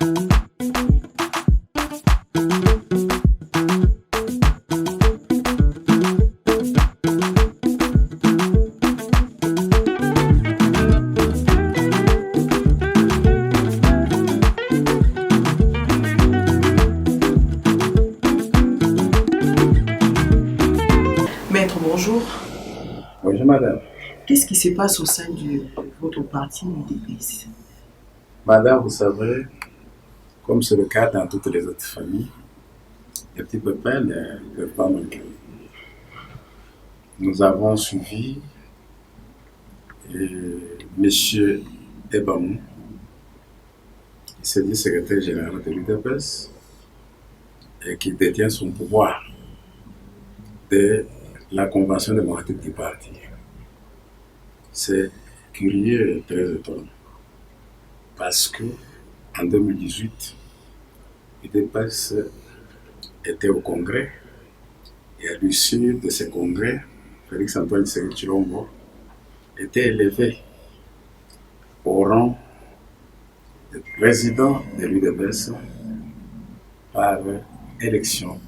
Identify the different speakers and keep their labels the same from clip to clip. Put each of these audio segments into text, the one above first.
Speaker 1: Maître, bonjour.
Speaker 2: Bonjour madame.
Speaker 1: Qu'est-ce qui se passe au sein de votre parti UDPS?
Speaker 2: Madame, vous savez, comme c'est le cas dans toutes les autres familles, les petits pépins ne peuvent pas manquer. Nous avons suivi M. Ebamou, qui s'est dit secrétaire général de l'UDPS et qui détient son pouvoir de la convention démocratique du parti. C'est curieux et très étonnant parce que en 2018, l'UDPS était au Congrès et à l'issue de ce congrès, Félix Antoine Tshisekedi Tshilombo était élevé au rang de président de l'UDPS par élection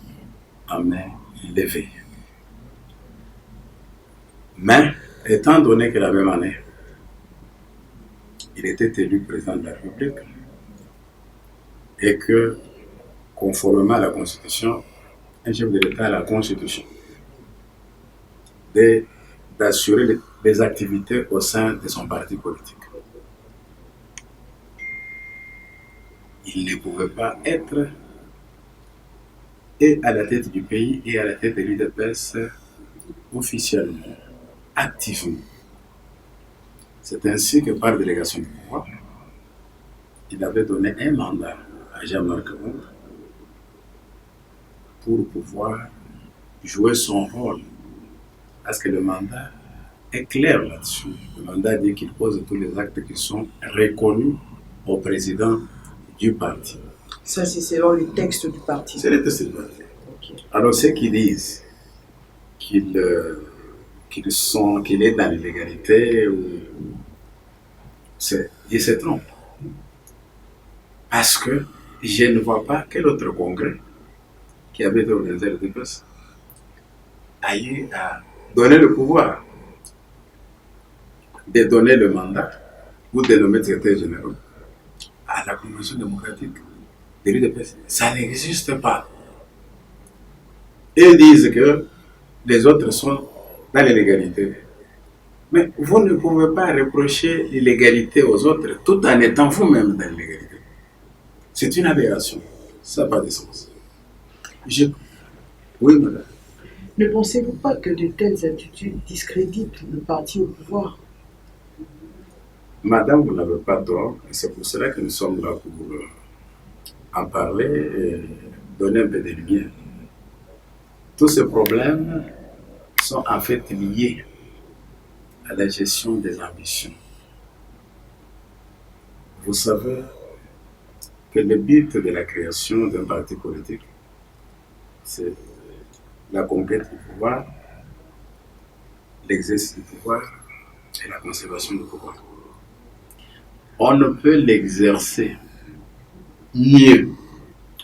Speaker 2: en main levée. Mais, étant donné que la même année, il était élu président de la République et que, conformément à la Constitution, un chef de l'État a la Constitution d'assurer les activités au sein de son parti politique. Il ne pouvait pas être et à la tête du pays et à la tête de l'UDPS officiellement, activement. C'est ainsi que par délégation du pouvoir, il avait donné un mandat à Jean-Marc Ayrault pour pouvoir jouer son rôle. Parce que le mandat est clair là-dessus. Le mandat dit qu'il pose tous les actes qui sont reconnus au président du parti.
Speaker 1: Ça, c'est selon les textes du parti.
Speaker 2: C'est le texte du parti.
Speaker 1: Okay.
Speaker 2: Alors, ceux qui disent qu'il est dans l'illégalité, ils se trompent. Parce que je ne vois pas quel autre congrès qui avait été organisé à l'UDPS a eu à donner le pouvoir de donner le mandat ou de nommer secrétaire général à la Convention démocratique de l'UDPS. Ça n'existe pas. Ils disent que les autres sont dans l'illégalité. Mais vous ne pouvez pas reprocher l'illégalité aux autres tout en étant vous-même dans l'illégalité. C'est une aberration. Ça n'a pas de sens. Oui, madame.
Speaker 1: Ne pensez-vous pas que de telles attitudes discréditent le parti au pouvoir?
Speaker 2: Madame, vous n'avez pas tort. C'est pour cela que nous sommes là pour en parler et donner un peu de lumière. Tous ces problèmes sont en fait liés à la gestion des ambitions. Vous savez que le but de la création d'un parti politique, c'est la conquête du pouvoir, l'exercice du pouvoir et la conservation du pouvoir. On ne peut l'exercer mieux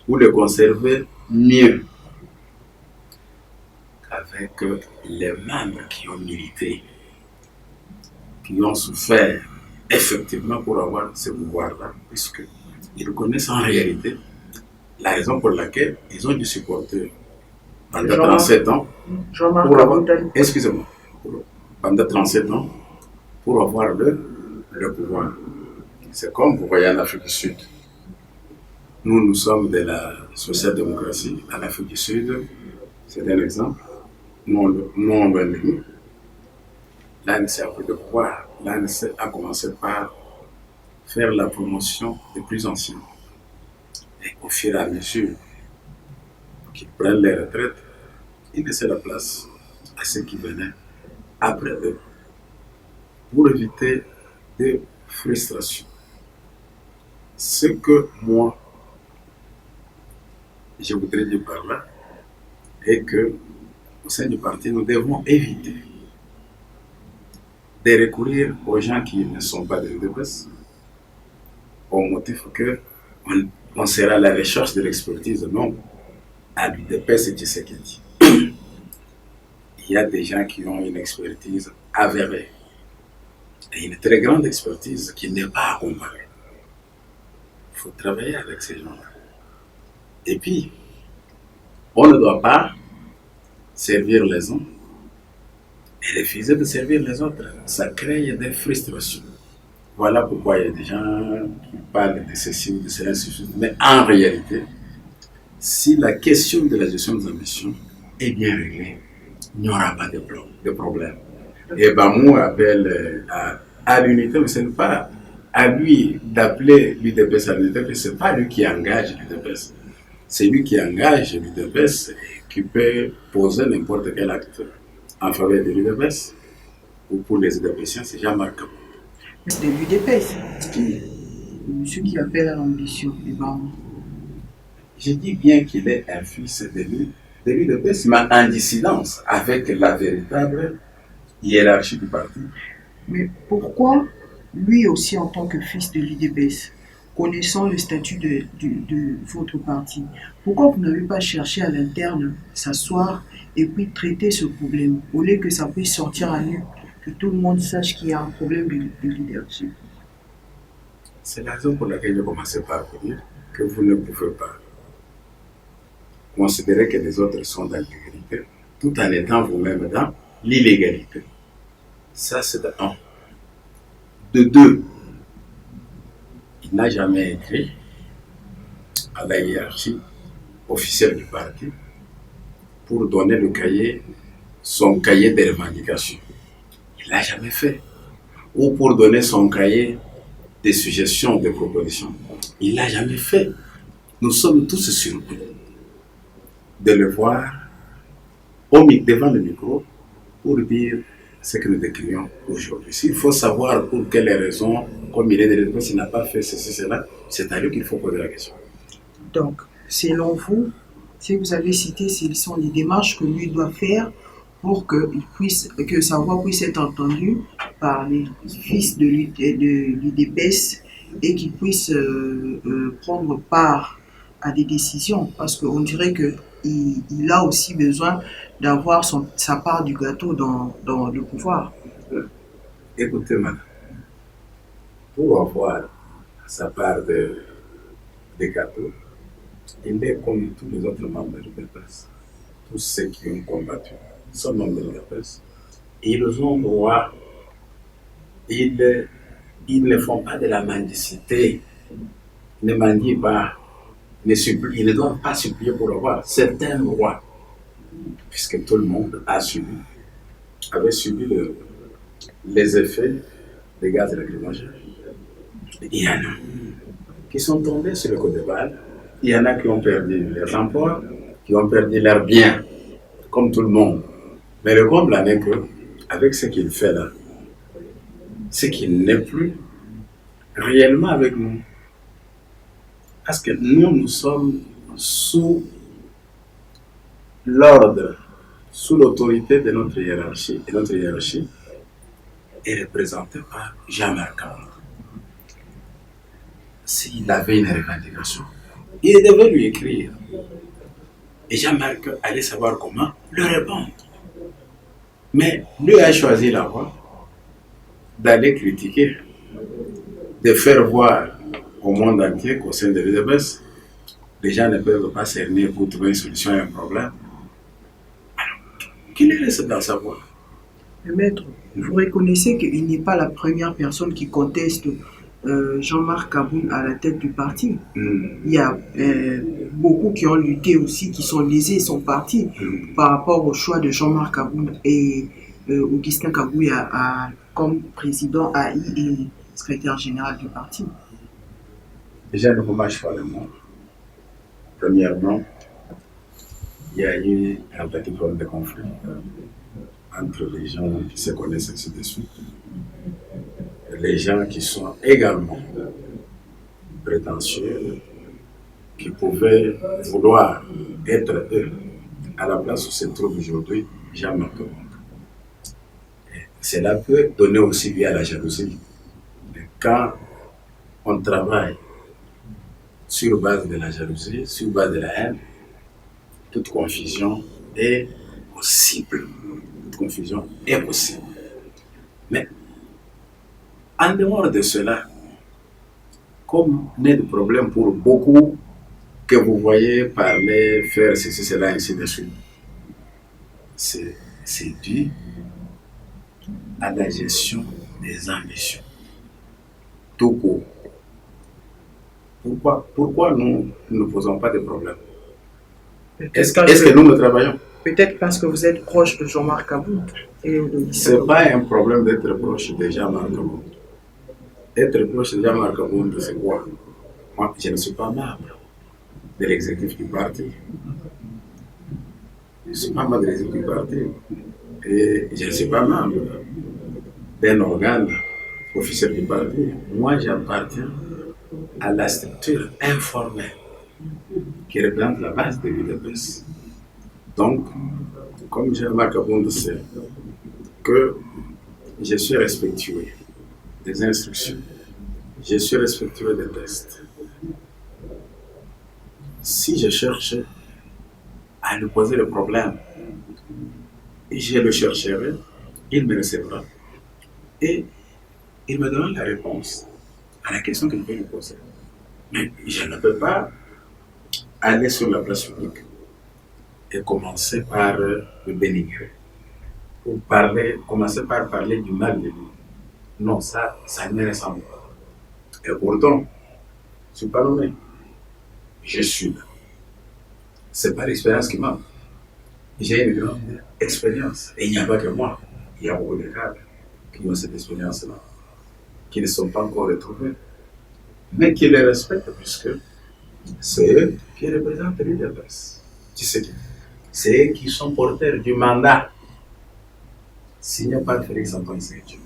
Speaker 2: ou le conserver mieux qu'avec les membres qui ont milité, qui ont souffert effectivement pour avoir ce pouvoir-là, puisqu'ils connaissent en réalité la raison pour laquelle ils ont dû supporter pendant 37 ans pour avoir, excusez-moi, pendant 37 ans pour avoir le pouvoir. C'est comme vous voyez en Afrique du Sud. Nous sommes de la social-démocratie. En Afrique du Sud, c'est un exemple. Nous, on va l'ennemi. L'ANC a pris le pouvoir. L'ANC a commencé par faire la promotion des plus anciens. Et au fur et à mesure qu'ils prennent les retraites, ils laissaient la place à ceux qui venaient après eux pour éviter des frustrations. Ce que moi, je voudrais dire par là, est que au sein du parti, nous devons éviter de recourir aux gens qui ne sont pas de l'UDPS au motif qu'on on sera à la recherche de l'expertise. Non, à l'UDP, c'est Tshisekedi. Il y a des gens qui ont une expertise avérée et une très grande expertise qui n'est pas accompagnée. Il faut travailler avec ces gens-là. Et puis, on ne doit pas servir les uns et refuser de servir les autres. Ça crée des frustrations. Voilà pourquoi il y a des gens qui parlent de ceci ou de cela, mais en réalité, si la question de la gestion des ambitions est bien réglée, il n'y aura pas de problème. Et Bamou appelle à l'unité, mais ce n'est pas à lui d'appeler l'UDPS à l'UDPS, ce n'est pas lui qui engage l'UDPS. C'est lui qui engage l'UDPS et qui peut poser n'importe quel acte en faveur de l'UDPS ou pour les UDPSiens, c'est Jean-Marc Kabou.
Speaker 1: De l'UDPS, ceux qui appellent à l'ambition, les barons.
Speaker 2: Je dis bien qu'il est un fils de l'UDPS, mais en dissidence avec la véritable hiérarchie du parti.
Speaker 1: Mais pourquoi lui aussi en tant que fils de l'UDPS, connaissant le statut de votre parti, pourquoi vous n'avez pas cherché à l'interne s'asseoir et puis traiter ce problème, au lieu que ça puisse sortir à nu, que tout le monde sache qu'il y a un problème de leadership?
Speaker 2: C'est la raison pour laquelle j'ai commencé par vous dire que vous ne pouvez pas considérer que les autres sont dans l'égalité, tout en étant vous-même dans l'illégalité. Ça, c'est de un. De deux, il n'a jamais écrit à la hiérarchie officielle du parti pour donner son cahier de revendications. Il ne l'a jamais fait. Ou pour donner son cahier de suggestions, de propositions. Il ne l'a jamais fait. Nous sommes tous surpris de le voir devant le micro pour dire ce que nous décrivons aujourd'hui. S'il faut savoir pour quelles raisons, comme il est de l'État, s'il n'a pas fait ceci, cela, c'est à lui qu'il faut poser la question.
Speaker 1: Donc, selon vous, si vous avez cité, ce sont les démarches que lui doit faire pour que sa voix puisse être entendue par les fils de l'UDPS et qu'ils puissent prendre part à des décisions. Parce qu'on dirait qu'il a aussi besoin d'avoir sa part du gâteau dans le pouvoir.
Speaker 2: Écoutez, madame, pour avoir sa part de gâteau, il est comme tous les autres membres de l'UDPS. Tous ceux qui ont combattu sont membres de l'UDPS. Ils ont droit, ils ne font pas de la mendicité, ne mendient pas, ils ne doivent pas supplier pour avoir certains droits, puisque tout le monde avait subi les effets des gaz lacrymogènes. Il y en a qui sont tombés sur le côté de balle, il y en a qui ont perdu leurs emplois, qui ont perdu leurs biens, comme tout le monde. Mais le comble en est que, avec ce qu'il fait là, c'est qu'il n'est plus réellement avec nous. Parce que nous sommes sous l'ordre, sous l'autorité de notre hiérarchie. Et notre hiérarchie est représentée par Jean-Marc Kabou. S'il avait une revendication, il devait lui écrire. Et Jean-Marc allait savoir comment le répondre. Mais lui a choisi la voie d'aller critiquer, de faire voir au monde entier qu'au sein de l'UDPS, les gens ne peuvent pas cerner pour trouver une solution à un problème. Alors, qu'il est resté dans sa voie.
Speaker 1: Mais maître, vous reconnaissez qu'il n'est pas la première personne qui conteste Jean-Marc Kabou à la tête du parti. Il y a beaucoup qui ont lutté aussi, qui sont lésés son parti par rapport au choix de Jean-Marc Kabou et Augustin Kabouya comme président AI et secrétaire général du parti.
Speaker 2: Déjà, ne hommage pas le mot. Premièrement, il y a eu un petit problème de conflit entre les gens qui se connaissent ainsi de suite. Les gens qui sont également prétentieux, qui pouvaient vouloir être eux à la place où se trouve aujourd'hui Jean-Marc Kabou. Cela peut donner aussi lieu à la jalousie. Quand on travaille sur base de la jalousie, sur base de la haine, toute confusion est possible. Toute confusion est possible. Mais en dehors de cela, comme n'est de problème pour beaucoup que vous voyez parler, faire ceci, cela, ainsi de suite, c'est dû à la gestion des ambitions. Tout court. Pourquoi nous ne posons pas de problème? Est-ce que nous travaillons?
Speaker 1: Peut-être parce que vous êtes proche de Jean-Marc Aboud.
Speaker 2: Ce n'est pas un problème d'être proche de Jean-Marc Aboud. Être proche de Jean-Marc Aboud, c'est quoi? Moi, je ne suis pas membre de l'exécutif du parti. Je ne suis pas membre de l'exécutif du parti. Et je ne suis pas membre d'un organe officiel du parti. Moi, j'appartiens à la structure informelle qui représente la base de l'UDPS. Donc, comme Jean-Marc Aboud sait que je suis respectueux des instructions, je suis respectueux des tests. Si je cherche à lui poser le problème, je le chercherai, il me recevra et il me donnera la réponse à la question que je vais lui poser. Mais je ne peux pas aller sur la place publique et commencer par le dénigrer ou commencer par parler du mal de lui. Non, ça ne ressemble pas. Et pourtant, je ne suis pas nommé. Je suis là. Ce n'est pas l'expérience qui manque. J'ai une grande expérience. Et il n'y a pas que moi. Il y a beaucoup de cadres qui ont cette expérience-là, qui ne sont pas encore retrouvés, mais qui les respectent puisque c'est eux qui représentent l'UDPS. Tu sais, c'est eux qui sont porteurs du mandat. S'il n'y a pas de Félix Antoine Ségué.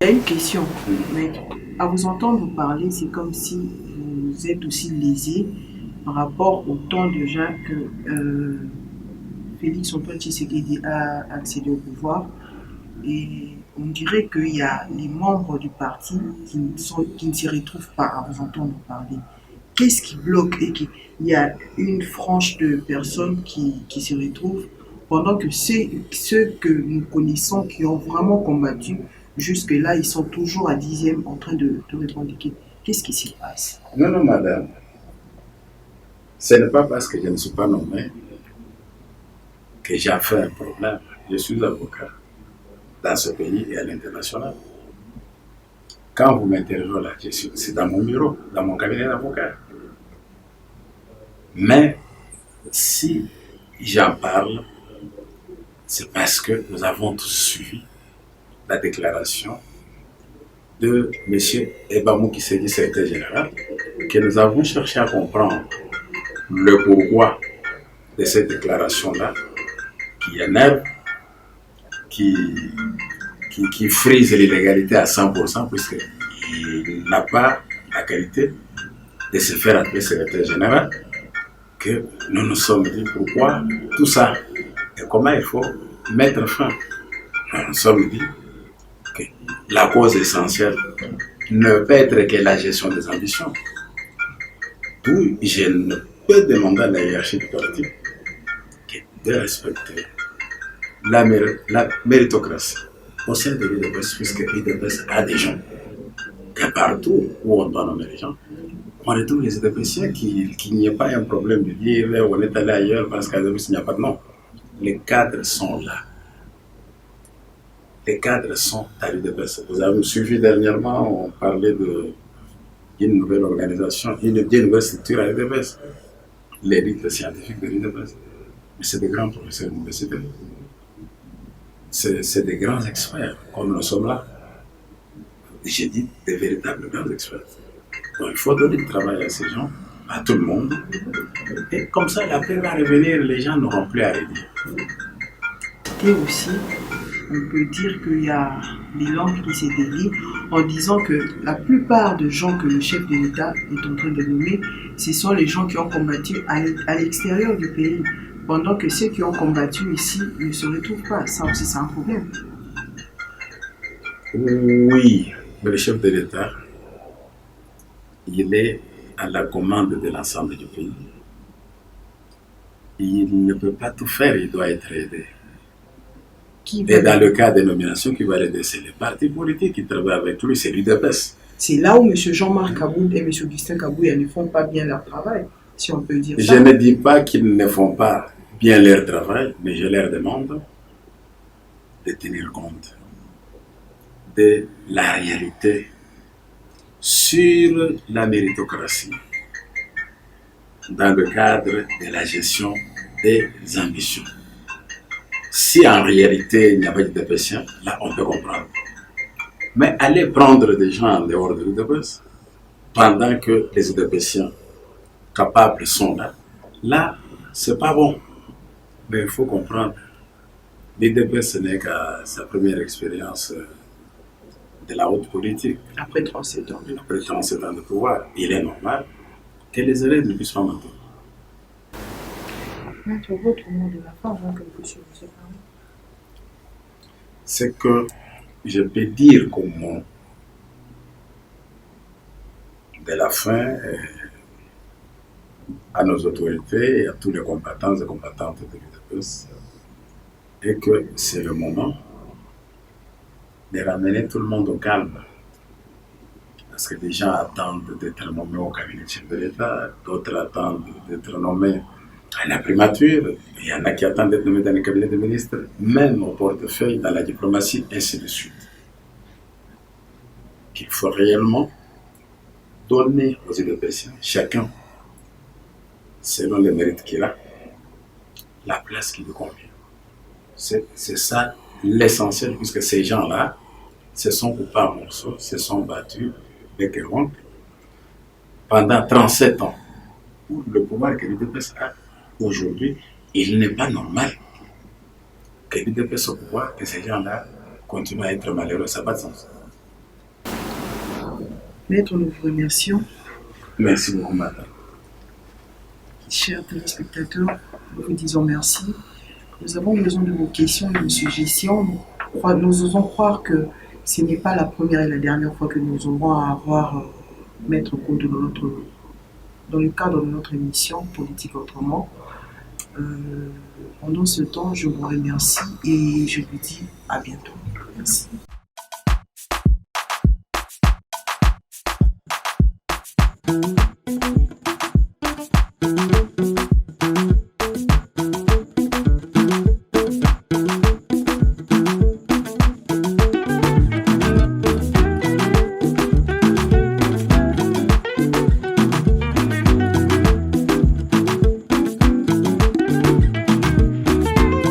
Speaker 1: Il y a une question, mais à vous entendre parler, c'est comme si vous êtes aussi lésé par rapport au temps déjà que Félix Antoine Tshisekedi a accédé au pouvoir. Et on dirait qu'il y a les membres du parti qui ne se retrouvent pas à vous entendre parler. Qu'est-ce qui bloque et il y a une frange de personnes qui se retrouvent pendant que ceux que nous connaissons qui ont vraiment combattu jusque-là, ils sont toujours à dixième en train de revendiquer. Qu'est-ce qui s'y passe?
Speaker 2: Non, madame. Ce n'est pas parce que je ne suis pas nommé que j'ai fait un problème. Je suis avocat dans ce pays et à l'international. Quand vous m'interrogez là, c'est dans mon bureau, dans mon cabinet d'avocat. Mais si j'en parle, c'est parce que nous avons tous suivi la déclaration de M. Ebamou Kisedi, secrétaire général, que nous avons cherché à comprendre le pourquoi de cette déclaration-là, qui énerve, qui frise l'illégalité à 100%, puisqu'il n'a pas la qualité de se faire appeler secrétaire général, que nous nous sommes dit pourquoi tout ça et comment il faut mettre fin. Nous nous sommes dit que la cause essentielle ne peut être que la gestion des ambitions. D'où je ne peux demander à la hiérarchie du parti de respecter la méritocratie au sein de l'UDPS, puisque l'UDPS a des gens. Que partout où on doit nommer les gens, on retrouve les UDPSiens qu'il n'y ait pas un problème de dire on est allé ailleurs parce qu'à l'UDPS il n'y a pas de nom. Les cadres sont là. Les cadres sont à l'UDPS. Vous avez suivi dernièrement, on parlait d'une nouvelle organisation, d'une nouvelle structure à l'UDPS. L'élite scientifique de l'UDPS. Mais c'est des grands professeurs universitaires. C'est des grands experts, comme nous sommes là. J'ai dit des véritables grands experts. Donc il faut donner du travail à ces gens, à tout le monde. Et comme ça, la paix va revenir, les gens n'auront plus à redire.
Speaker 1: Et aussi, on peut dire qu'il y a des langues qui se délient en disant que la plupart des gens que le chef de l'État est en train de nommer, ce sont les gens qui ont combattu à l'extérieur du pays, pendant que ceux qui ont combattu ici ne se retrouvent pas. Ça aussi, c'est un problème.
Speaker 2: Oui, mais le chef de l'État, il est à la commande de l'ensemble du pays, il ne peut pas tout faire, il doit être aidé. Et dans le cas des nominations, qui va l'aider, c'est les partis politiques qui travaillent avec lui, c'est l'UDPS.
Speaker 1: C'est là où M. Jean-Marc Kaboul et M. Augustin Kabouya ne font pas bien leur travail, si on peut dire ça.
Speaker 2: Je ne dis pas qu'ils ne font pas bien leur travail, mais je leur demande de tenir compte de la réalité sur la méritocratie dans le cadre de la gestion des ambitions. Si en réalité il n'y a pas d'UDPS, là on peut comprendre. Mais aller prendre des gens en dehors de l'UDPS pendant que les UDPSiens capables sont là, c'est pas bon. Mais il faut comprendre, l'UDPS ce n'est qu'à sa première expérience de la haute politique.
Speaker 1: Après 37 ans.
Speaker 2: Après 37 ans de pouvoir, il est normal que les élèves ne puissent pas mentir.
Speaker 1: Maître, votre mot de la fin avant que le monsieur vous parle.
Speaker 2: C'est que je peux dire qu'au mot de la fin, à nos autorités et à tous les combattants et combattantes de l'UDPS, et que c'est le moment de ramener tout le monde au calme. Parce que des gens attendent d'être nommés au cabinet chef de l'État, d'autres attendent d'être nommés à la primature, il y en a qui attendent d'être nommés dans le cabinet des ministres, même au portefeuille, dans la diplomatie, ainsi de suite. Il faut réellement donner aux UDPSiens, chacun, selon les mérites qu'il a, la place qui lui convient. C'est ça l'essentiel, puisque ces gens-là se sont coupés en morceaux, se sont battus bec et ongles pendant 37 ans pour le pouvoir que l'UDPS a aujourd'hui. Il n'est pas normal que l'UDPS soit au pouvoir, que ces gens-là continuent à être malheureux. Ça n'a pas de sens.
Speaker 1: Maître, nous vous remercions.
Speaker 2: Merci beaucoup, madame.
Speaker 1: Chers téléspectateurs, nous vous disons merci. Nous avons besoin de vos questions, de vos suggestions. Nous osons croire que ce n'est pas la première et la dernière fois que nous aurons à avoir Maître Kodo dans le cadre de notre émission Politique Autrement. Pendant ce temps, je vous remercie et je vous dis à bientôt. Merci.